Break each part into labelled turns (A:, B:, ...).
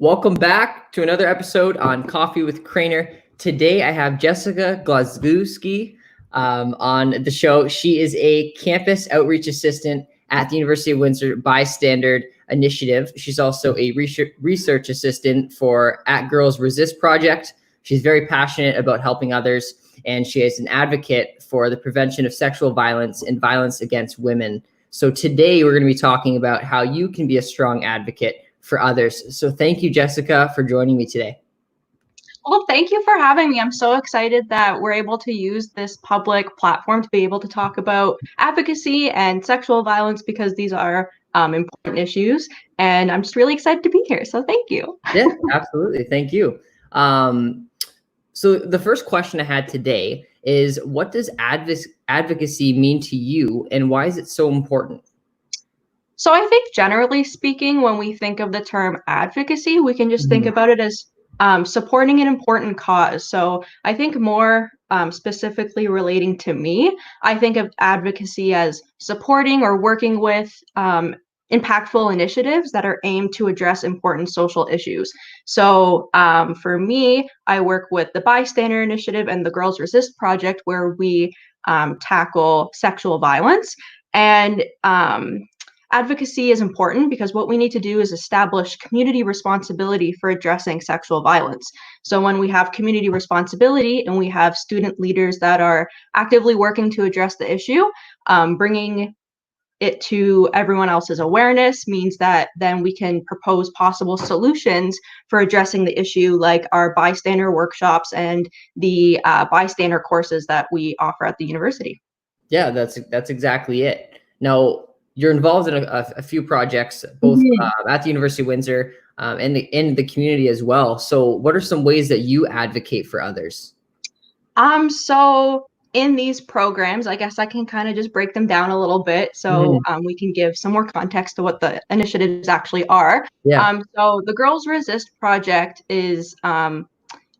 A: Welcome back to another episode on Coffee with Crainer. Today I have Jessica Glazewski on the show. She is a campus outreach assistant at the University of Windsor Bystander Initiative. She's also a research assistant for At Girls Resist project. She's very passionate about helping others, and she is an advocate for the prevention of sexual violence and violence against women. So today we're going to be talking about how you can be a strong advocate for others. So thank you, Jessica, for joining me today.
B: Well, thank you for having me. I'm so excited that we're able to use this public platform to be able to talk about advocacy and sexual violence, because these are important issues. And I'm just really excited to be here. So thank you.
A: Yeah, absolutely. Thank you. So the first question I had today is, what does advocacy mean to you, and why is it so important?
B: So I think generally speaking, when we think of the term advocacy, we can just think about it as supporting an important cause. So I think more specifically relating to me, I think of advocacy as supporting or working with impactful initiatives that are aimed to address important social issues. So for me, I work with the Bystander Initiative and the Girls Resist project, where we tackle sexual violence. And advocacy is important because what we need to do is establish community responsibility for addressing sexual violence. So when we have community responsibility and we have student leaders that are actively working to address the issue, bringing it to everyone else's awareness means that then we can propose possible solutions for addressing the issue, like our bystander workshops and the bystander courses that we offer at the university.
A: Yeah, that's exactly it. Now, you're involved in a few projects, both at the University of Windsor and in the community as well. So what are some ways that you advocate for others?
B: So in these programs, I guess I can kind of just break them down a little bit so we can give some more context to what the initiatives actually are.
A: Yeah.
B: So the Girls Resist project is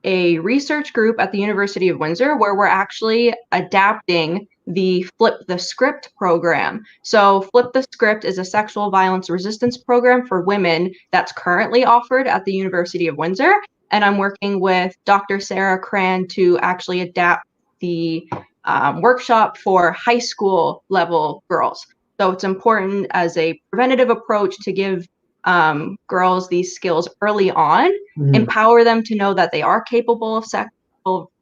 B: a research group at the University of Windsor where we're actually adapting the Flip the Script program. So Flip the Script is a sexual violence resistance program for women that's currently offered at the University of Windsor. And I'm working with Dr. Sarah Cran to actually adapt the workshop for high school level girls. So it's important as a preventative approach to give girls these skills early on, empower them to know that they are capable of sexual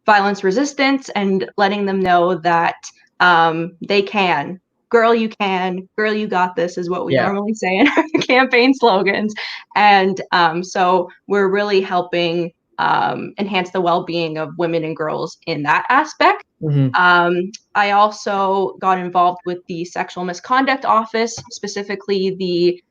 B: violence resistance, and letting them know that they can. Girl, you can. Girl, you got this is what we normally say in our campaign slogans. And so we're really helping enhance the well-being of women and girls in that aspect. I also got involved with the Sexual Misconduct Office, specifically the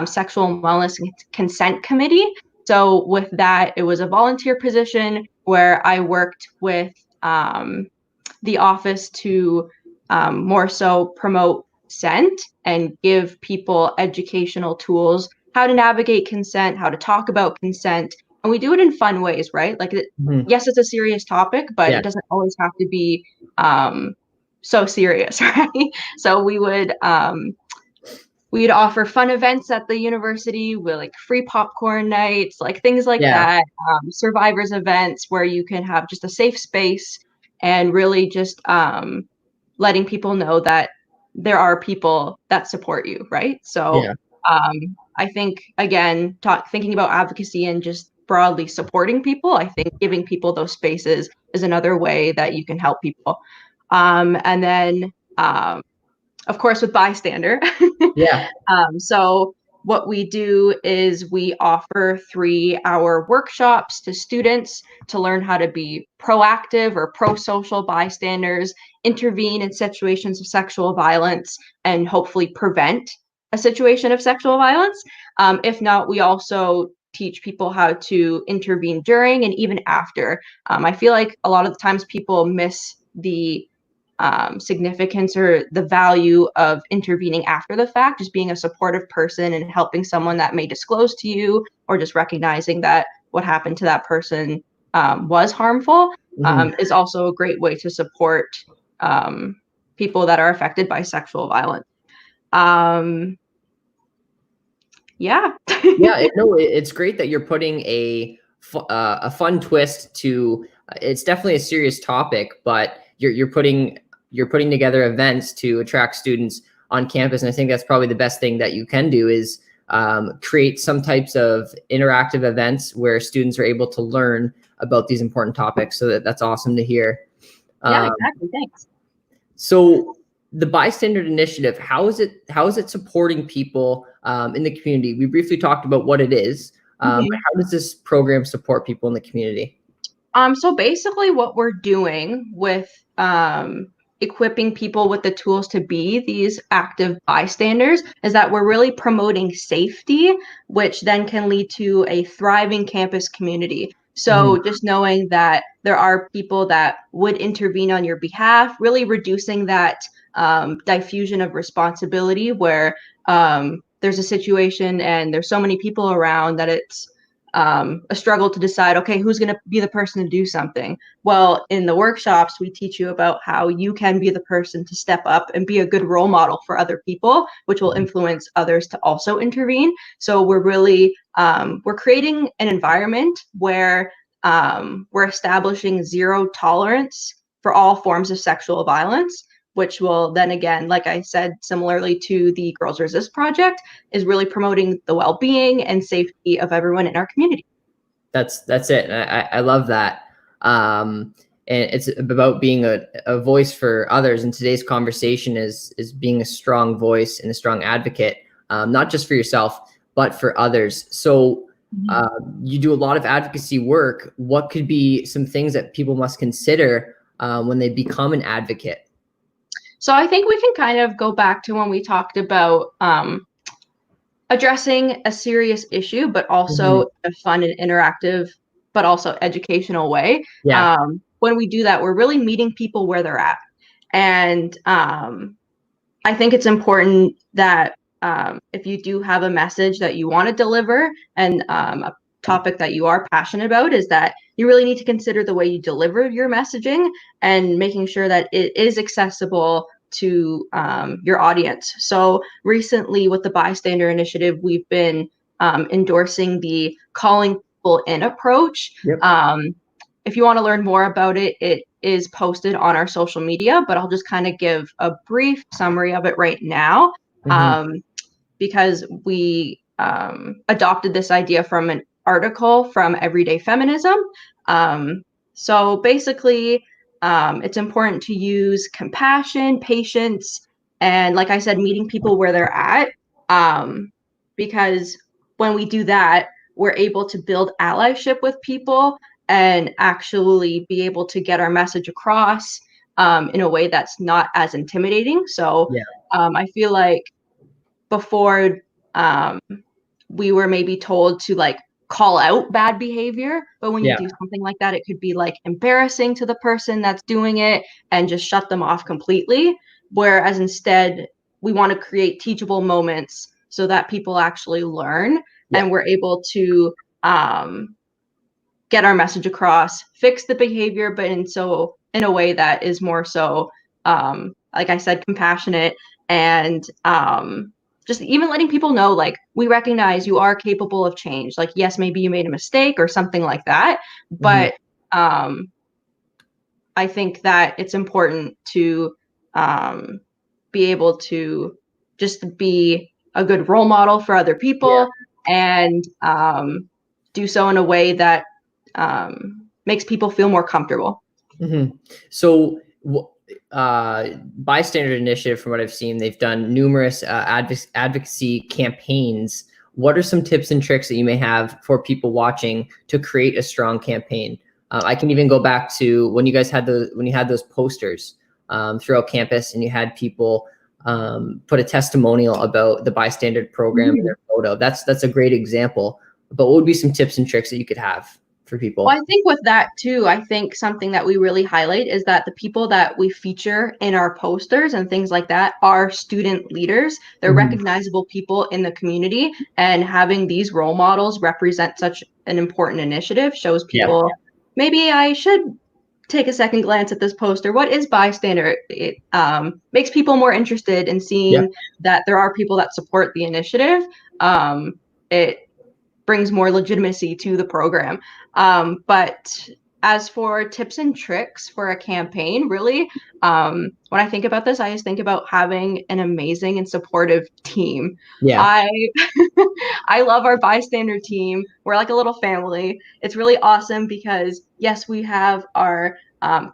B: Sexual Wellness and Consent Committee. So with that, it was a volunteer position where I worked with the office to more so promote consent and give people educational tools, how to navigate consent, how to talk about consent. And we do it in fun ways, right? Like, yes, it's a serious topic, but it doesn't always have to be so serious, right? So we'd offer fun events at the university with like free popcorn nights, like things like that, survivors events where you can have just a safe space and really just letting people know that there are people that support you, right? So I think, again, thinking about advocacy and just broadly supporting people, I think giving people those spaces is another way that you can help people. And then of course, with Bystander. So what we do is we offer 3-hour workshops to students to learn how to be proactive or pro-social bystanders, intervene in situations of sexual violence, and hopefully prevent a situation of sexual violence. If not, we also teach people how to intervene during and even after. I feel like a lot of the times people miss the significance or the value of intervening after the fact, just being a supportive person and helping someone that may disclose to you, or just recognizing that what happened to that person was harmful, is also a great way to support people that are affected by sexual violence. Yeah.
A: Yeah, it's great that you're putting a fun twist to. It's definitely a serious topic, but you're putting together events to attract students on campus, and I think that's probably the best thing that you can do is create some types of interactive events where students are able to learn about these important topics. So that's awesome to hear.
B: Yeah,
A: Um,
B: exactly. Thanks.
A: so the Bystander Initiative, how is it supporting people in the community? We briefly talked about what it is, but how does this program support people in the community?
B: So basically what we're doing with equipping people with the tools to be these active bystanders is that we're really promoting safety, which then can lead to a thriving campus community. So just knowing that there are people that would intervene on your behalf, really reducing that diffusion of responsibility where there's a situation and there's so many people around that it's a struggle to decide, okay, who's going to be the person to do something. Well, in the workshops, we teach you about how you can be the person to step up and be a good role model for other people, which will influence others to also intervene. So we're really we're creating an environment where we're establishing zero tolerance for all forms of sexual violence, which will then again, like I said, similarly to the Girls Resist project, is really promoting the well-being and safety of everyone in our community.
A: That's it. And I love that. And it's about being a voice for others. And today's conversation is being a strong voice and a strong advocate, not just for yourself, but for others. So you do a lot of advocacy work. What could be some things that people must consider when they become an advocate?
B: So I think we can kind of go back to when we talked about addressing a serious issue, but also a fun and interactive, but also educational way.
A: Yeah.
B: When we do that, we're really meeting people where they're at. And I think it's important that if you do have a message that you want to deliver and a topic that you are passionate about, is that you really need to consider the way you deliver your messaging and making sure that it is accessible to your audience. So recently with the Bystander Initiative, we've been endorsing the calling people in approach.
A: Yep.
B: If you want to learn more about it, it is posted on our social media, but I'll just kind of give a brief summary of it right now, because we adopted this idea from an article from Everyday Feminism. So basically, it's important to use compassion, patience, and like I said, meeting people where they're at, because when we do that, we're able to build allyship with people and actually be able to get our message across in a way that's not as intimidating. So I feel like before we were maybe told to like call out bad behavior, but when you do something like that, it could be like embarrassing to the person that's doing it and just shut them off completely. Whereas instead, we want to create teachable moments so that people actually learn and we're able to get our message across, fix the behavior, but in a way that is more so, like I said, compassionate and just even letting people know, like, we recognize you are capable of change. Like, yes, maybe you made a mistake or something like that, but I think that it's important to be able to just be a good role model for other people and do so in a way that makes people feel more comfortable.
A: So Bystander Initiative, from what I've seen, they've done numerous advocacy campaigns. What are some tips and tricks that you may have for people watching to create a strong campaign? I can even go back to when you guys had those posters throughout campus, and you had people put a testimonial about the Bystander program in their photo. That's a great example. But what would be some tips and tricks that you could have for people?
B: Well, I think with that too, I think something that we really highlight is that the people that we feature in our posters and things like that are student leaders. They're recognizable people in the community, and having these role models represent such an important initiative shows people, maybe I should take a second glance at this poster. What is Bystander? It makes people more interested in seeing that there are people that support the initiative. it brings more legitimacy to the program. But as for tips and tricks for a campaign, really, when I think about this, I just think about having an amazing and supportive team.
A: Yeah.
B: I love our bystander team. We're like a little family. It's really awesome because, yes, we have our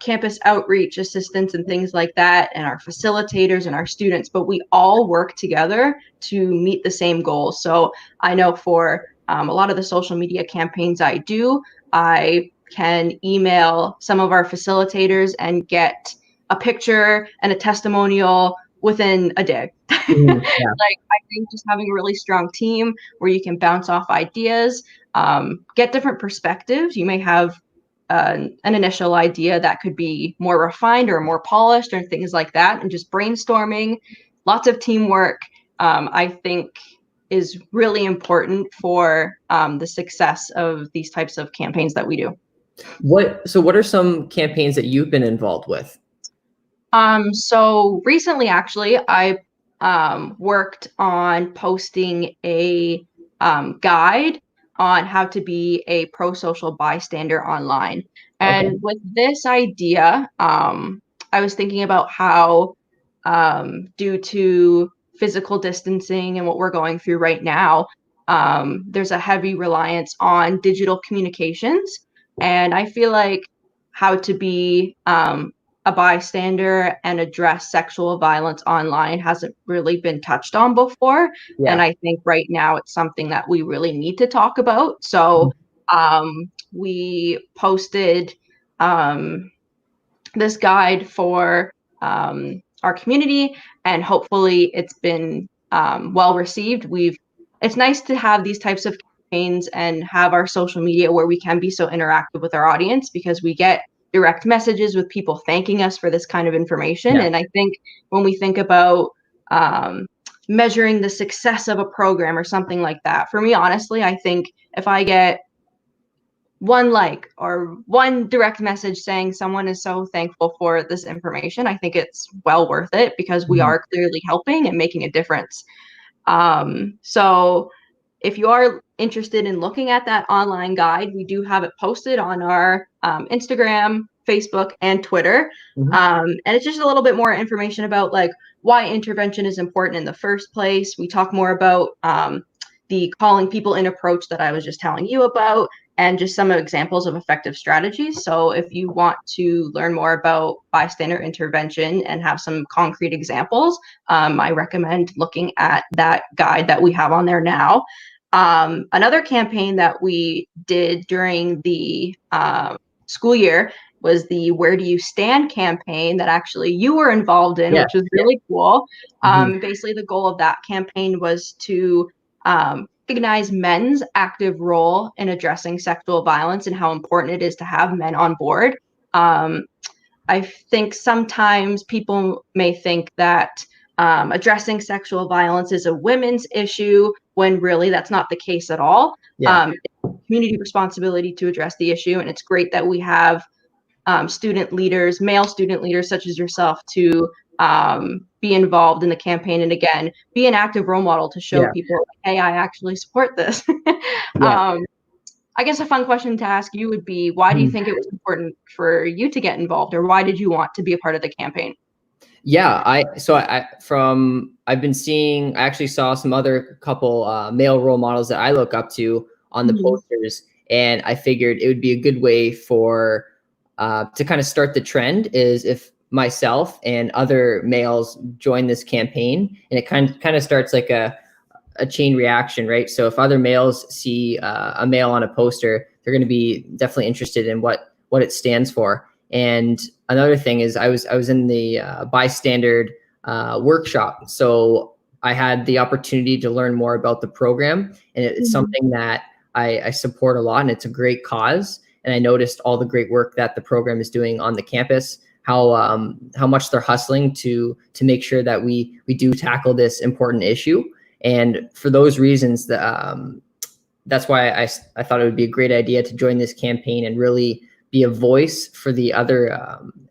B: campus outreach assistants and things like that, and our facilitators and our students, but we all work together to meet the same goals. So I know for a lot of the social media campaigns I do, I can email some of our facilitators and get a picture and a testimonial within a day.
A: Yeah.
B: Like, I think just having a really strong team where you can bounce off ideas, get different perspectives. You may have an initial idea that could be more refined or more polished or things like that, and just brainstorming, lots of teamwork, I think is really important for the success of these types of campaigns that we do.
A: So what are some campaigns that you've been involved with?
B: So recently, actually, I worked on posting a guide on how to be a pro-social bystander online. And
A: Okay.
B: with this idea, I was thinking about how, due to physical distancing and what we're going through right now, there's a heavy reliance on digital communications. And I feel like how to be a bystander and address sexual violence online hasn't really been touched on before.
A: Yeah.
B: And I think right now it's something that we really need to talk about. So we posted this guide for our community, and hopefully it's been well received. It's nice to have these types of campaigns and have our social media where we can be so interactive with our audience, because we get direct messages with people thanking us for this kind of information.
A: Yeah.
B: And I think when we think about measuring the success of a program or something like that, for me, honestly, I think if I get one like or one direct message saying someone is so thankful for this information, I think it's well worth it, because we are clearly helping and making a difference. So if you are interested in looking at that online guide, we do have it posted on our Instagram, Facebook, and Twitter. And it's just a little bit more information about like why intervention is important in the first place. We talk more about the calling people in approach that I was just telling you about, and just some examples of effective strategies. So if you want to learn more about bystander intervention and have some concrete examples, I recommend looking at that guide that we have on there now. Another campaign that we did during the school year was the Where Do You Stand campaign that actually you were involved in, which was really cool. Basically, the goal of that campaign was to recognize men's active role in addressing sexual violence and how important it is to have men on board. I think sometimes people may think that addressing sexual violence is a women's issue, when really that's not the case at all. It's community responsibility to address the issue, and it's great that we have student leaders, male student leaders such as yourself, to be involved in the campaign, and again, be an active role model to show people, hey, I actually support this. I guess a fun question to ask you would be, why do you think it was important for you to get involved, or why did you want to be a part of the campaign?
A: I've been seeing, I actually saw some other couple male role models that I look up to on the posters, and I figured it would be a good way for to kind of start the trend, is if myself and other males join this campaign, and it kind of starts like a chain reaction, right? So if other males see a male on a poster, they're going to be definitely interested in what it stands for. And another thing is I was in the bystander workshop, so I had the opportunity to learn more about the program, and it's something that I support a lot, and it's a great cause. And I noticed all the great work that the program is doing on the campus, how much they're hustling to make sure that we do tackle this important issue. And for those reasons, that's why I thought it would be a great idea to join this campaign and really be a voice for the other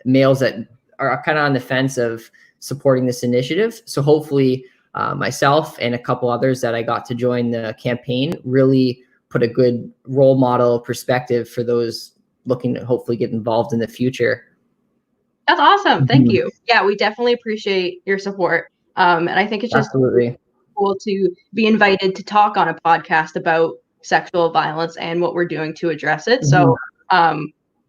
A: males that are kind of on the fence of supporting this initiative. So hopefully myself and a couple others that I got to join the campaign really put a good role model perspective for those looking to hopefully get involved in the future.
B: That's awesome. Thank you. Yeah, we definitely appreciate your support. And I think it's just
A: Absolutely
B: cool to be invited to talk on a podcast about sexual violence and what we're doing to address it. So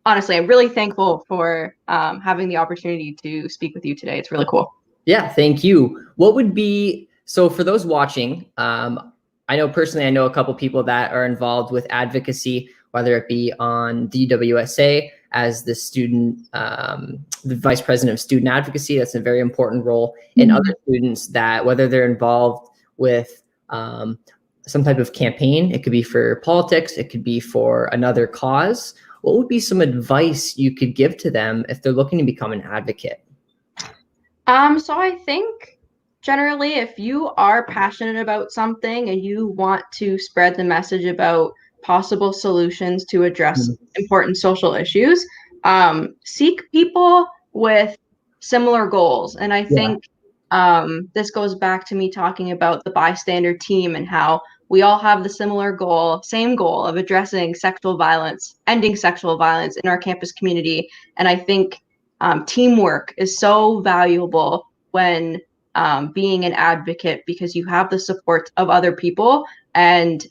B: honestly, I'm really thankful for having the opportunity to speak with you today. It's really cool.
A: Yeah, thank you. What would be, so for those watching, I know personally, I know a couple people that are involved with advocacy, whether it be on the UWSA as the student, the vice president of student advocacy. That's a very important role. And other students that, whether they're involved with some type of campaign, it could be for politics, it could be for another cause. What would be some advice you could give to them if they're looking to become an advocate?
B: So I think generally, if you are passionate about something and you want to spread the message about possible solutions to address important social issues, seek people with similar goals. And I think this goes back to me talking about the bystander team and how we all have the same goal of addressing sexual violence, ending sexual violence in our campus community. And I think teamwork is so valuable when being an advocate, because you have the support of other people and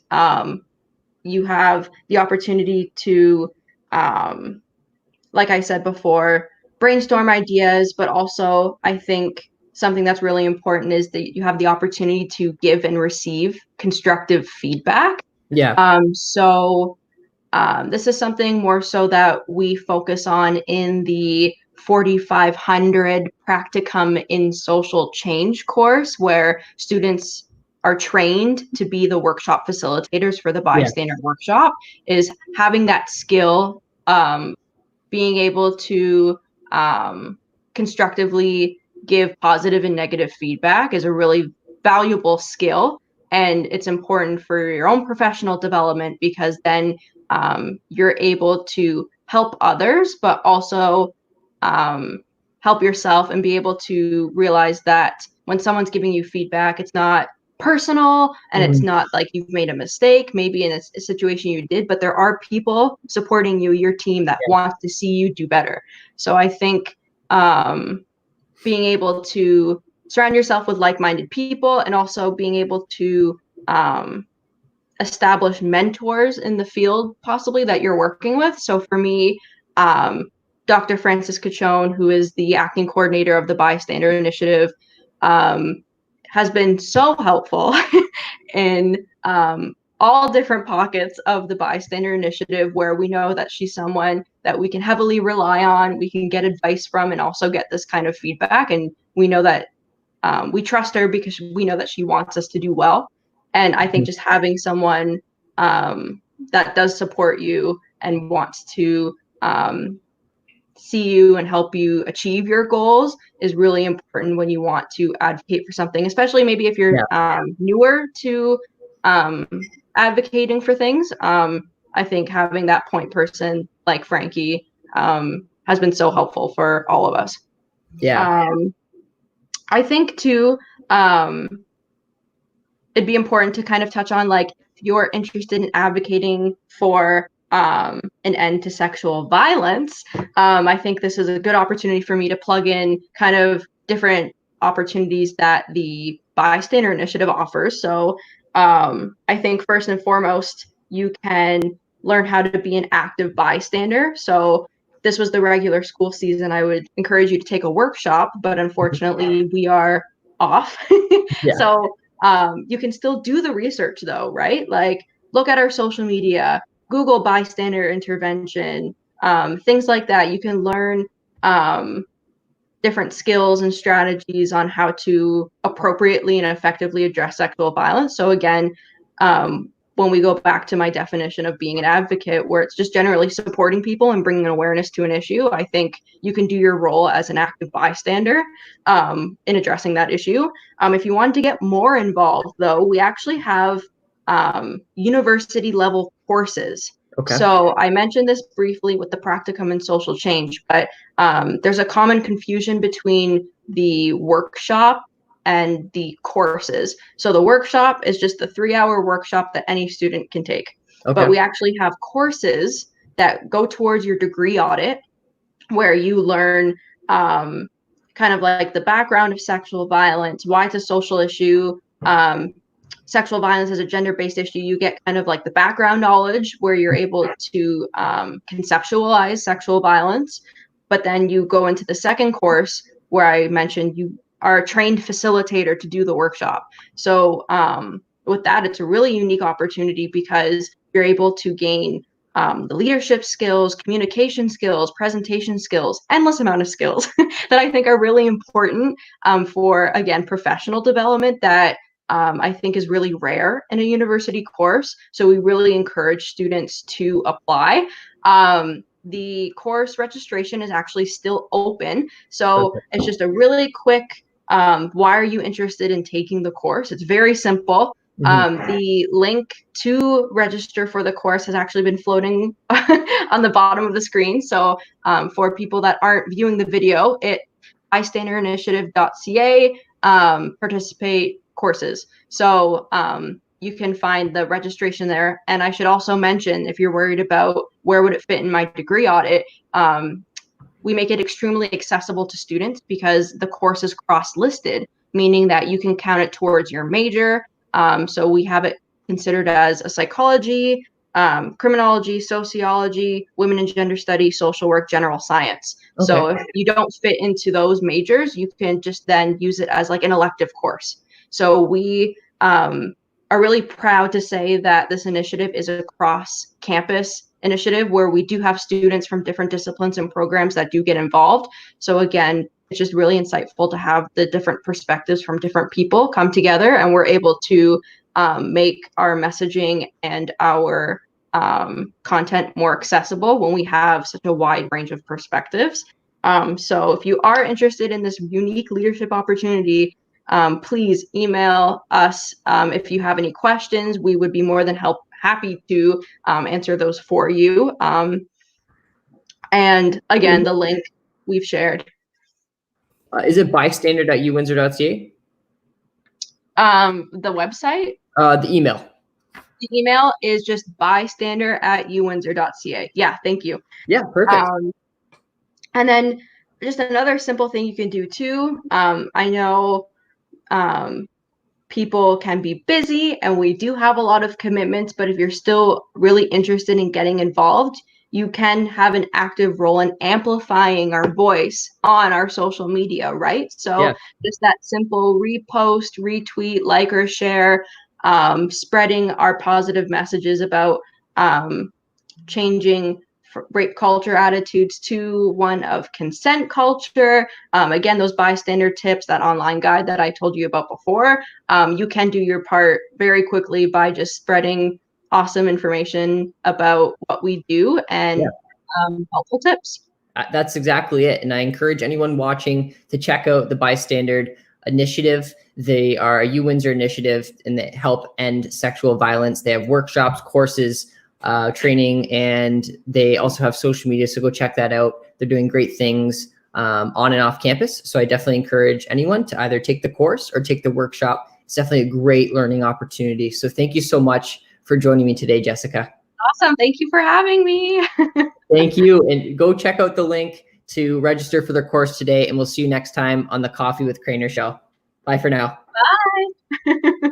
B: you have the opportunity to, like I said before, brainstorm ideas, but also I think something that's really important is that you have the opportunity to give and receive constructive feedback. So this is something more so that we focus on in the 4,500 practicum in social change course, where students are trained to be the workshop facilitators for the bystander workshop, is having that skill, being able to constructively give positive and negative feedback is a really valuable skill. And it's important for your own professional development, because then you're able to help others, but also help yourself and be able to realize that when someone's giving you feedback, it's not personal and it's not like you've made a mistake, maybe in a situation you did, but there are people supporting you, your team, that wants to see you do better. So I think being able to surround yourself with like-minded people and also being able to establish mentors in the field possibly that you're working with. So for me, Dr. Frances Cachone, who is the acting coordinator of the Bystander Initiative, has been so helpful in all different pockets of the Bystander Initiative, where we know that she's someone that we can heavily rely on, we can get advice from, and also get this kind of feedback. And we know that we trust her because we know that she wants us to do well. And I think just having someone that does support you and wants to see you and help you achieve your goals is really important when you want to advocate for something, especially maybe if you're newer to advocating for things. I think having that point person like Frankie has been so helpful for all of us. I think too, it'd be important to kind of touch on, like, if you're interested in advocating for an end to sexual violence, I think this is a good opportunity for me to plug in kind of different opportunities that the Bystander Initiative offers. So I think first and foremost, you can learn how to be an active bystander. So this was the regular school season, I would encourage you to take a workshop, but unfortunately we are off. So you can still do the research though, right? Like, look at our social media, Google bystander intervention, things like that. You can learn different skills and strategies on how to appropriately and effectively address sexual violence. So again, when we go back to my definition of being an advocate, where it's just generally supporting people and bringing awareness to an issue, I think you can do your role as an active bystander in addressing that issue. If you want to get more involved, though, we actually have university level courses. So I mentioned this briefly with the practicum in social change, but there's a common confusion between the workshop and the courses. So the workshop is just the 3-hour workshop that any student can take.
A: Okay.
B: But we actually have courses that go towards your degree audit, where you learn kind of like the background of sexual violence, why it's a social issue, sexual violence is a gender-based issue. You get kind of like the background knowledge where you're able to conceptualize sexual violence. But then you go into the second course where I mentioned you are a trained facilitator to do the workshop. So with that, it's a really unique opportunity because you're able to gain the leadership skills, communication skills, presentation skills, endless amount of skills that I think are really important for, again, professional development that I think is really rare in a university course. So we really encourage students to apply. The course registration is actually still open. So it's just a really quick, why are you interested in taking the course? It's very simple. The link to register for the course has actually been floating on the bottom of the screen. So for people that aren't viewing the video, bystanderinitiative.ca, participate courses. So you can find the registration there. And I should also mention, if you're worried about where would it fit in my degree audit, we make it extremely accessible to students because the course is cross-listed, meaning that you can count it towards your major. So we have it considered as a psychology, criminology, sociology, women and gender studies, social work, general science. Okay. So if you don't fit into those majors, you can just then use it as like an elective course. So we are really proud to say that this initiative is a cross-campus initiative where we do have students from different disciplines and programs that do get involved. So again, it's just really insightful to have the different perspectives from different people come together, and we're able to make our messaging and our content more accessible when we have such a wide range of perspectives. So if you are interested in this unique leadership opportunity, please email us if you have any questions. We would be more than happy to answer those for you. And again, the link we've shared.
A: Is it bystander.uwindsor.ca?
B: The website?
A: The email.
B: The email is just bystander@uwindsor.ca. Yeah, thank you.
A: Yeah, perfect.
B: And then just another simple thing you can do too. I know people can be busy and we do have a lot of commitments, but if you're still really interested in getting involved, you can have an active role in amplifying our voice on our social media, right? So just that simple repost, retweet, like, or share, spreading our positive messages about changing rape culture attitudes to one of consent culture. Again, those bystander tips, that online guide that I told you about before, you can do your part very quickly by just spreading awesome information about what we do and helpful tips.
A: That's exactly it. And I encourage anyone watching to check out the Bystander Initiative. They are a UWindsor initiative and they help end sexual violence. They have workshops, courses, training, and they also have social media. So go check that out. They're doing great things on and off campus. So I definitely encourage anyone to either take the course or take the workshop. It's definitely a great learning opportunity. So thank you so much for joining me today, Jessica.
B: Awesome. Thank you for having me.
A: Thank you. And go check out the link to register for the course today. And we'll see you next time on the Coffee with Crainer Show. Bye for now.
B: Bye.